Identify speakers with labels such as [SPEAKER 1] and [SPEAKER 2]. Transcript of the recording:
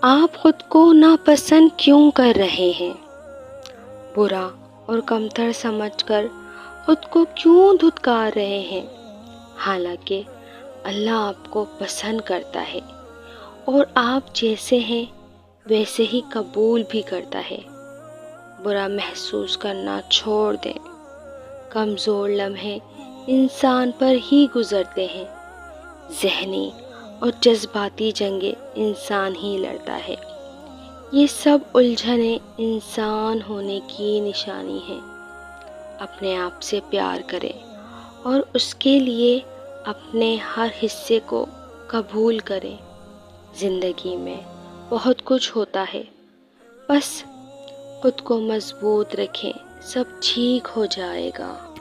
[SPEAKER 1] آپ خود کو ناپسند کیوں کر رہے ہیں؟ برا اور کمتر سمجھ کر خود کو کیوں دھتکار رہے ہیں؟ حالانکہ اللہ آپ کو پسند کرتا ہے اور آپ جیسے ہیں ویسے ہی قبول بھی کرتا ہے۔ برا محسوس کرنا چھوڑ دیں۔ کمزور لمحے انسان پر ہی گزرتے ہیں، ذہنی اور جذباتی جنگیں انسان ہی لڑتا ہے۔ یہ سب الجھنیں انسان ہونے کی نشانی ہے۔ اپنے آپ سے پیار کریں اور اس کے لیے اپنے ہر حصے کو قبول کریں۔ زندگی میں بہت کچھ ہوتا ہے، بس خود کو مضبوط رکھیں، سب ٹھیک ہو جائے گا۔